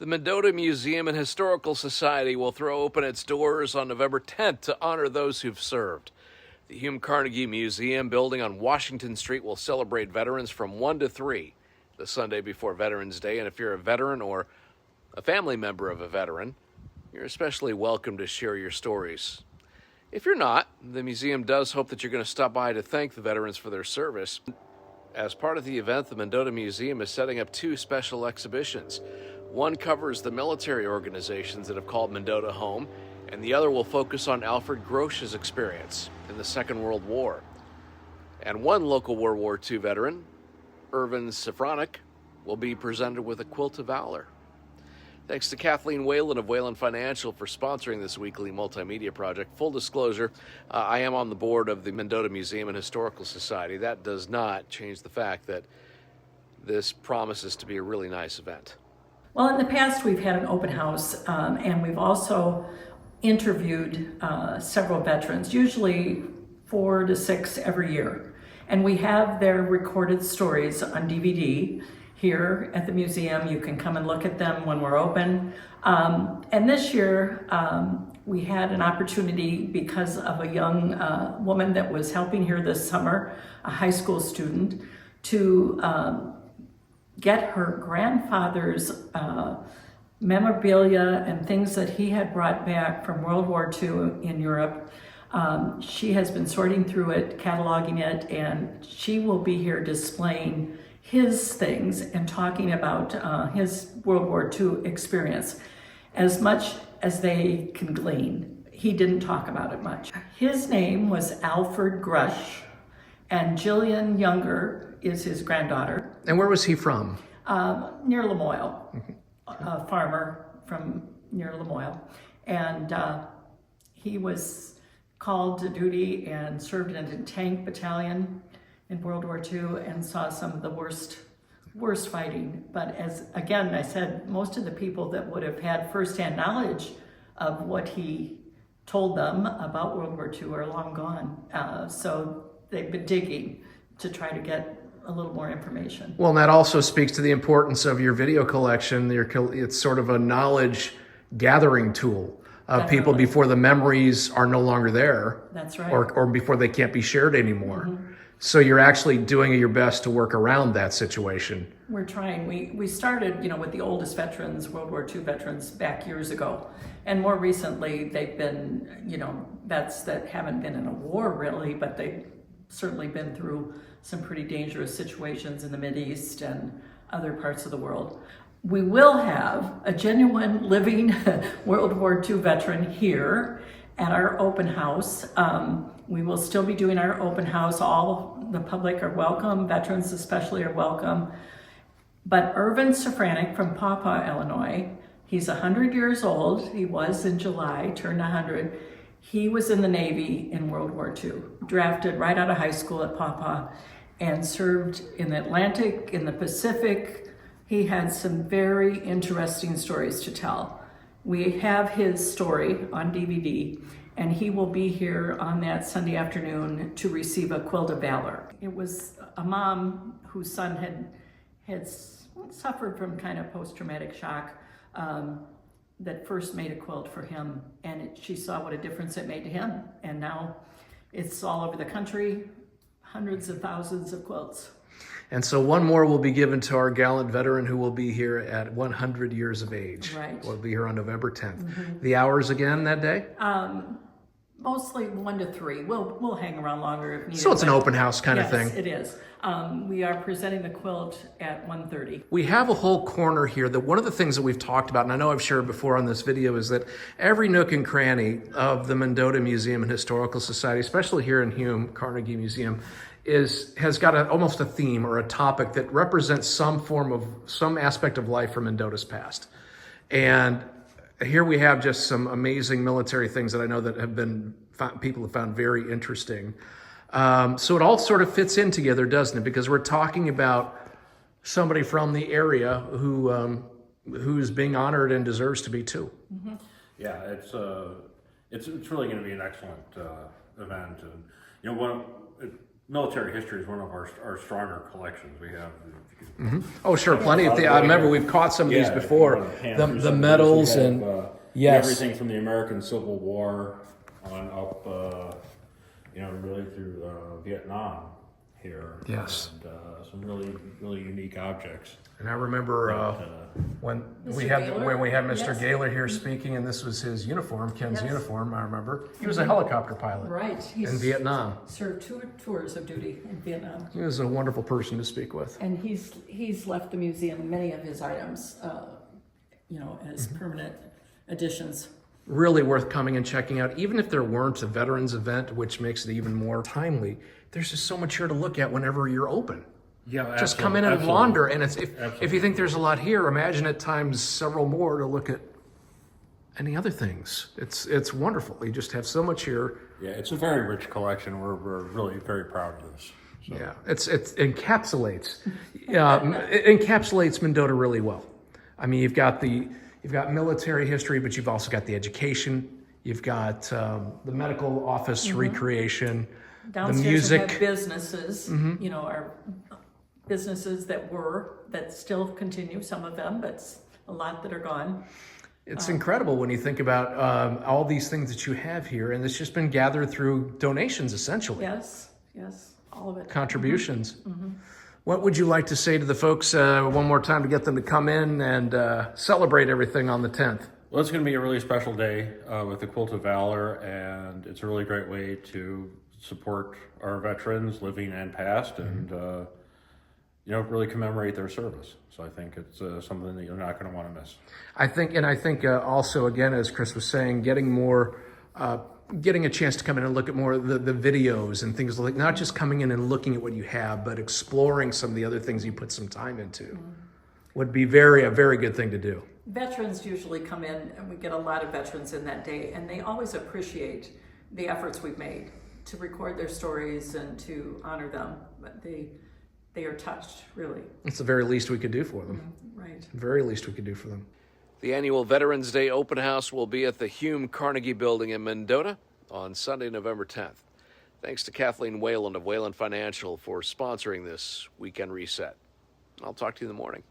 The Mendota Museum and Historical Society will throw open its doors on November 10th to honor those who've served. The Hume Carnegie Museum building on Washington Street will celebrate veterans from 1 to 3 the Sunday before Veterans Day. And if you're a veteran or a family member of a veteran, you're especially welcome to share your stories. If you're not, the museum does hope that you're going to stop by to thank the veterans for their service. As part of the event, the Mendota Museum is setting up 2 special exhibitions. One covers the military organizations that have called Mendota home, and the other will focus on Alfred Grosch's experience in the Second World War. And one local World War II veteran, Irvin Safranek, will be presented with a Quilt of Valor. Thanks to Kathleen Whalen of Whalen Financial for sponsoring this weekly multimedia project. Full disclosure, I am on the board of the Mendota Museum and Historical Society. That does not change the fact that this promises to be a really nice event. Well, in the past, we've had an open house, and we've also interviewed several veterans, usually 4 to 6 every year. And we have their recorded stories on DVD here at the museum. You can come and look at them when we're open. And this year, we had an opportunity because of a young woman that was helping here this summer, a high school student, to get her grandfather's memorabilia and things that he had brought back from World War II in Europe. She has been sorting through it, cataloging it, and she will be here displaying his things and talking about his World War II experience. As much as they can glean, he didn't talk about it much. His name was Alfred Grosch, and Jillian Younger is his granddaughter. And where was he from? Near Lamoille, a farmer from near Lamoille. And he was called to duty and served in a tank battalion in World War II and saw some of the worst fighting. But as, again, I said, most of the people that would have had firsthand knowledge of what he told them about World War II are long gone. So they've been digging to try to get a little more information. Well, and that also speaks to the importance of your video collection. It's sort of a knowledge gathering tool of people before the memories are no longer there. That's right. Or before they can't be shared anymore. Mm-hmm. So you're actually doing your best to work around that situation. We're trying. We started, with the oldest veterans, World War II veterans, back years ago. And more recently, they've been, vets that haven't been in a war really, but they've certainly been through some pretty dangerous situations in the Mideast and other parts of the world. We will have a genuine living World War II veteran here at our open house. We will still be doing our open house. All the public are welcome, veterans especially are welcome. But Irvin Safranek from Pawpaw, Illinois, he's 100 years old. He was in July, turned 100. He was in the Navy in World War II, drafted right out of high school at Pawpaw and served in the Atlantic, in the Pacific. He had some very interesting stories to tell. We have his story on DVD, and he will be here on that Sunday afternoon to receive a Quilt of Valor. It was a mom whose son had suffered from kind of post-traumatic shock that first made a quilt for him, and she saw what a difference it made to him. And now it's all over the country, hundreds of thousands of quilts. And so one more will be given to our gallant veteran who will be here at 100 years of age. Right. Will be here on November 10th. Mm-hmm. The hours again that day? Mostly 1 to 3. We'll hang around longer if needed. So it's an open house kind of thing. Yes, it is. We are presenting the quilt at 1:30. We have a whole corner here that one of the things that we've talked about, and I know I've shared before on this video, is that every nook and cranny of the Mendota Museum and Historical Society, especially here in Hume Carnegie Museum, has got almost a theme or a topic that represents some aspect of life from Mendota's past. And here we have just some amazing military things that I know that people have found very interesting. So it all sort of fits in together, doesn't it? Because we're talking about somebody from the area who's being honored and deserves to be too. Mm-hmm. Yeah, it's really going to be an excellent event, and military history is one of our stronger collections. We have Oh, sure, plenty of things. I remember we've caught some of these before. The medals and yes, everything from the American Civil War on up, really through Vietnam here. Yes. And some really unique objects. And I remember when we had Mr. Yes. Gaylor here speaking, and this was his uniform, Ken's uniform. I remember he was a helicopter pilot, Right. in Vietnam. Served 2 tours of duty in Vietnam. He was a wonderful person to speak with. And he's left the museum many of his items, as permanent additions. Really worth coming and checking out, even if there weren't a veterans event, which makes it even more timely. There's just so much here to look at whenever you're open. Yeah, Just come in and wander, and if you think there's a lot here, imagine it times several more to look at any other things. It's wonderful. You just have so much here. Yeah, it's a very rich collection. We're really very proud of this. So. Yeah, it encapsulates Mendota really well. I mean, you've got military history, but you've also got the education. You've got the medical office recreation, Downstairs the music. we have businesses, our businesses that still continue, some of them, but a lot that are gone. It's incredible when you think about all these things that you have here, and it's just been gathered through donations, essentially. Yes, all of it. Contributions. What would you like to say to the folks one more time to get them to come in and celebrate everything on the 10th? Well, it's going to be a really special day with the Quilt of Valor, and it's a really great way to support our veterans, living and past, and really commemorate their service. So I think it's something that you're not going to want to miss. I think also, again, as Chris was saying, getting a chance to come in and look at more of the videos and things like, not just coming in and looking at what you have, but exploring some of the other things you put some time into would be a very good thing to do. Veterans usually come in, and we get a lot of veterans in that day, and they always appreciate the efforts we've made to record their stories and to honor them. But they are touched, really. It's the very least we could do for them. Right. The very least we could do for them. The annual Veterans Day open house will be at the Hume Carnegie Building in Mendota on Sunday, November 10th. Thanks to Kathleen Wayland of Wayland Financial for sponsoring this weekend reset. I'll talk to you in the morning.